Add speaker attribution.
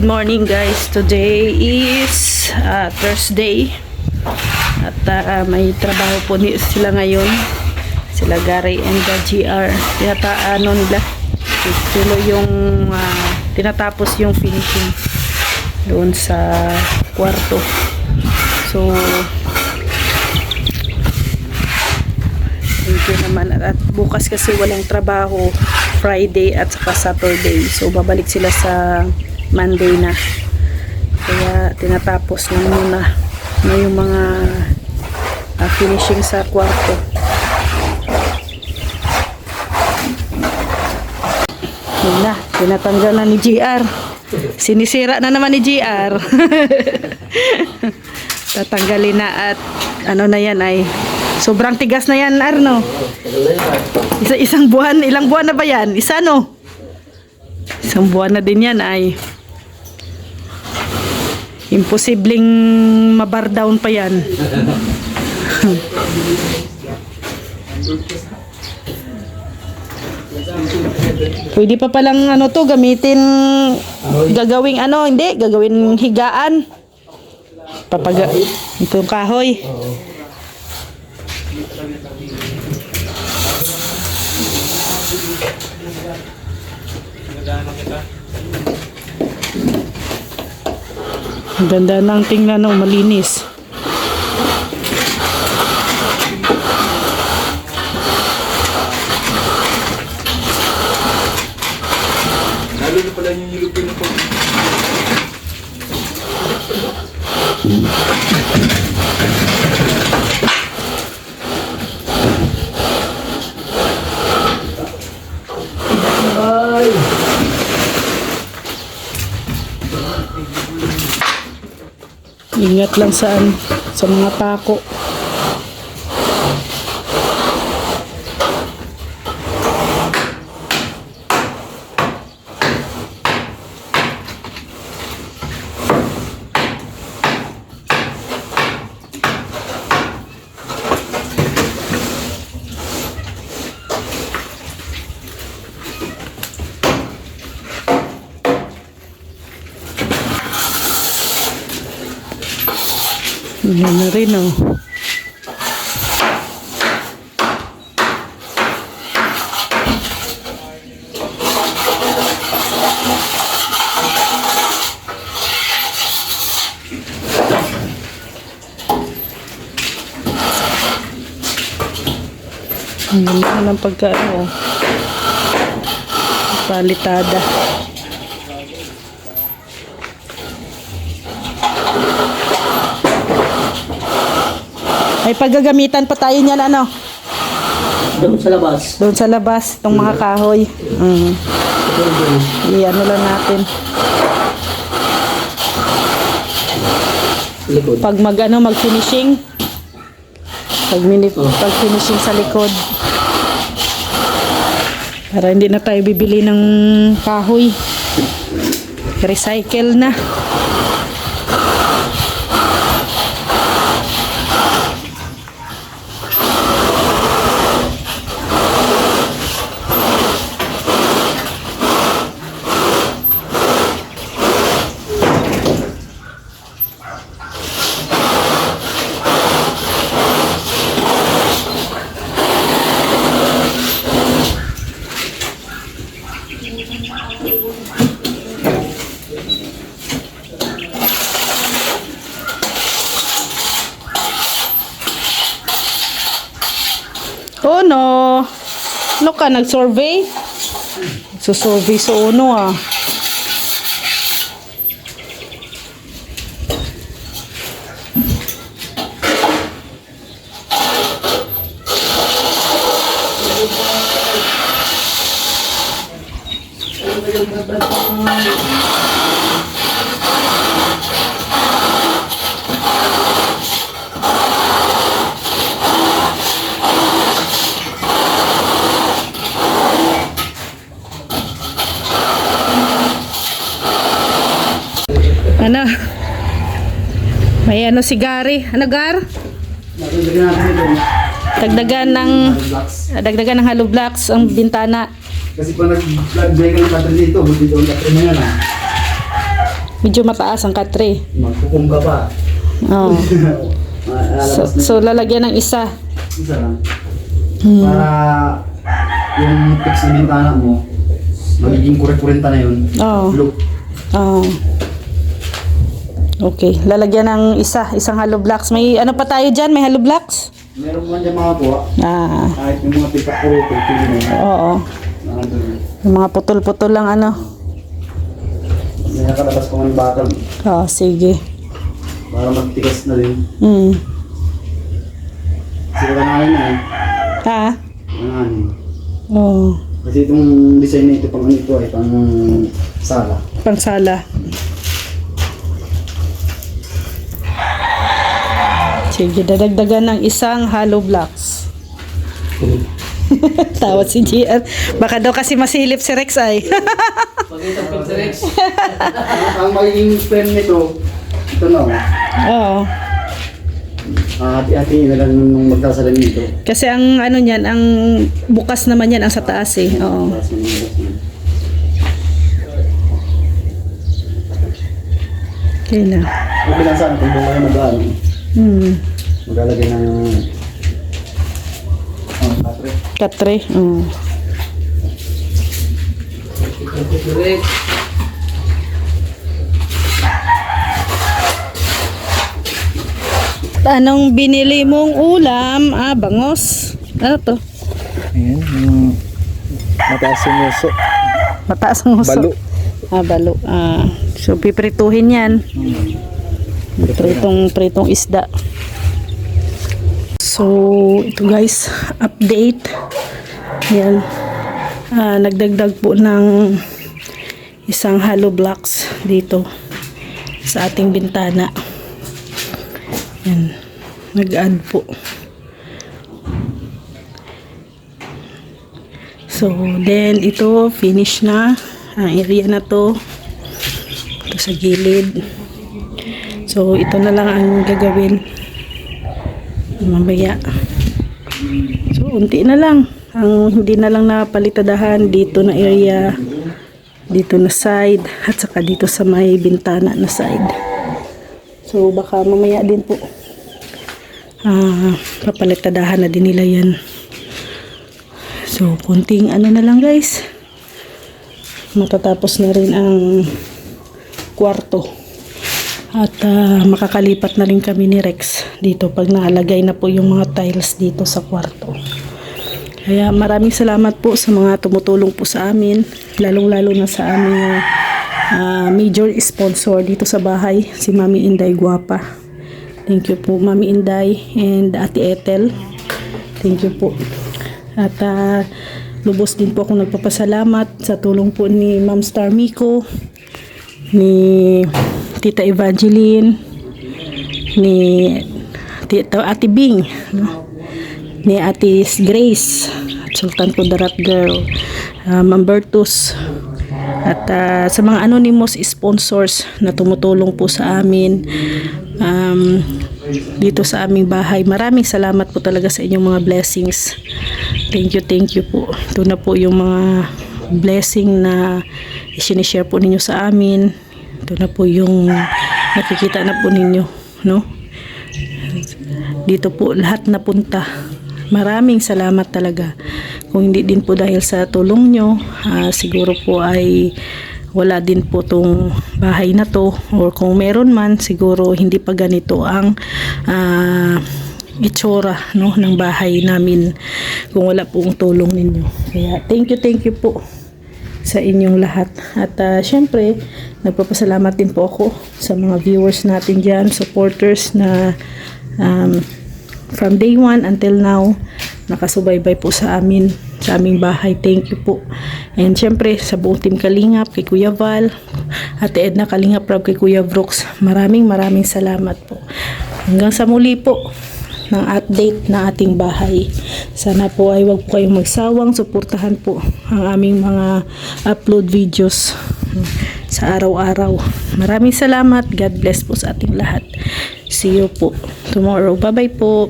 Speaker 1: Good morning guys. Today is Thursday. At may trabaho po sila ngayon. Sila Gary and the GR. Nila. Tuloy yung tinatapos yung finishing doon sa kwarto. So thank you naman. At bukas kasi walang trabaho, Friday at saka Saturday. So babalik sila sa Monday na. Kaya tinatapos lang muna na yung mga finishing sa kwarto. Yun na, tinatanggal na ni GR. Sinisira na naman ni GR. Tatanggalin na at ano na yan ay sobrang tigas na yan, Arno. Isang buwan, ilang buwan na ba yan? Isa no? Isang buwan na din yan ay imposibleng mabar down pa yan. Pwede pa palang ano to gamitin, gagawing ano, hindi, gagawin higaan. Ito yung kahoy. Ang ganda ng tingnan, no, malinis.
Speaker 2: Lalo na pala yung nilupin na po. Ay!
Speaker 1: Ingat lang sa mga pako. Yan na rin, oh. Ang ganda ng pagkaano, palitada. Ay paggagamitan pa tayo niyan, ano?
Speaker 2: Doon sa labas.
Speaker 1: Doon sa labas, itong mga kahoy. Iyan lang natin.
Speaker 2: Likod.
Speaker 1: Pag mag-finishing. Pag finishing sa likod. Para hindi na tayo bibili ng kahoy. Recycle na. Oh no. Ano ka, nag-survey? Survey sa uno ah. Ano? May ano si Gary. Ano, Gar? Dagdagan ng hollow blocks ang bintana.
Speaker 2: Kasi kung nag-vlog kayo ng pattern dito, buti doon katrin na yan ha.
Speaker 1: Medyo mataas ang katre.
Speaker 2: Magkukum ka pa.
Speaker 1: Oh.
Speaker 2: Lalabas na.
Speaker 1: So lalagyan ng isa.
Speaker 2: Isa lang.
Speaker 1: Hmm.
Speaker 2: Para yung fix na bintana mo, magiging kure-kurenta na yun.
Speaker 1: Oo.
Speaker 2: Look.
Speaker 1: Oh. Okay, lalagyan ng isang hollow blocks. May ano pa tayo dyan? May hollow blocks?
Speaker 2: Meron man dyan mga kuha.
Speaker 1: Ah,
Speaker 2: Kahit yung mga tika-kuro, pili mo.
Speaker 1: oo. Yung mga putol-putol lang ano.
Speaker 2: May nakalabas pa ng bakal.
Speaker 1: Oh, sige.
Speaker 2: Para magtigas na din. Kasi kanahin na eh.
Speaker 1: Ha?
Speaker 2: Kanahin.
Speaker 1: Oh,
Speaker 2: Kasi itong design na ito, pang ano ito ay pang sala.
Speaker 1: pangsala. Sige, dadagdagan ng isang hollow blocks. Tawad si GR. Baka daw kasi masilip si Rex ay.
Speaker 2: Ang magiging frame nito, ito na.
Speaker 1: Oo.
Speaker 2: Hati-hati na lang nung magsasalan nito.
Speaker 1: Kasi ang ano niyan, ang bukas naman yan ang sa taas eh. Oo. Okay na.
Speaker 2: Okay lang saan kung buhay mag-ano. Maglalagay ng patre.
Speaker 1: Katre. Anong binili mong ulam? Ah, bangos. Ano to?
Speaker 3: Ayan, yung mataas yung uso.
Speaker 1: Mataas ang uso.
Speaker 3: Balo.
Speaker 1: Ah, balo. Ah, so piprituhin yan. Pritong isda. So, ito guys, update. Yan. Nagdagdag po ng isang hollow blocks dito sa ating bintana. Yan. Nag-add po. So, then ito, finish na. Ang area na to. Ito sa gilid. So, ito na lang ang gagawin. Mamaya. So, unti na lang. Ang hindi na lang napalitadahan dito na area, dito na side, at saka dito sa may bintana na side. So, baka mamaya din po papalitadahan na din nila yan. So, kunting ano na lang guys. Matatapos na rin ang kwarto. At makakalipat na rin kami ni Rex dito pag naalagay na po yung mga tiles dito sa kwarto. Kaya maraming salamat po sa mga tumutulong po sa amin, lalong-lalo na sa aming major sponsor dito sa bahay, si Mami Inday Guapa. Thank you po Mami Inday and Ate Ethel. Thank you po. At lubos din po akong nagpapasalamat sa tulong po ni Ma'am Star Miko, ni Tita Evangeline, ni Tita Ate Bing, no? Ni Ate Grace, Sultan Kudarat Girl, Ma'am Bertus, at sa mga anonymous sponsors na tumutulong po sa amin dito sa aming bahay. Maraming salamat po talaga sa inyong mga blessings. Thank you po. Ito na po yung mga blessing na isinishare po ninyo sa amin. Ito na po yung nakikita na po ninyo, no? Dito po lahat napunta. Maraming salamat talaga. Kung hindi din po dahil sa tulong nyo, siguro po ay wala din po tong bahay na to, or kung meron man, siguro hindi pa ganito ang itsura, no, ng bahay namin kung wala pong tulong ninyo. Kaya thank you po sa inyong lahat. At syempre, nagpapasalamat din po ako sa mga viewers natin dyan, supporters na from day 1 until now, nakasubaybay po sa amin, sa aming bahay. Thank you po. And syempre, sa buong team Kalingap, kay Kuya Val, Ate Edna Kalingap Rob, kay Kuya Brooks, maraming salamat po. Hanggang sa muli po ng update na ating bahay. Sana po ay wag po kayong magsawang suportahan po ang aming mga upload videos sa araw-araw. Maraming salamat. God bless po sa ating lahat. See you po tomorrow. Bye-bye po.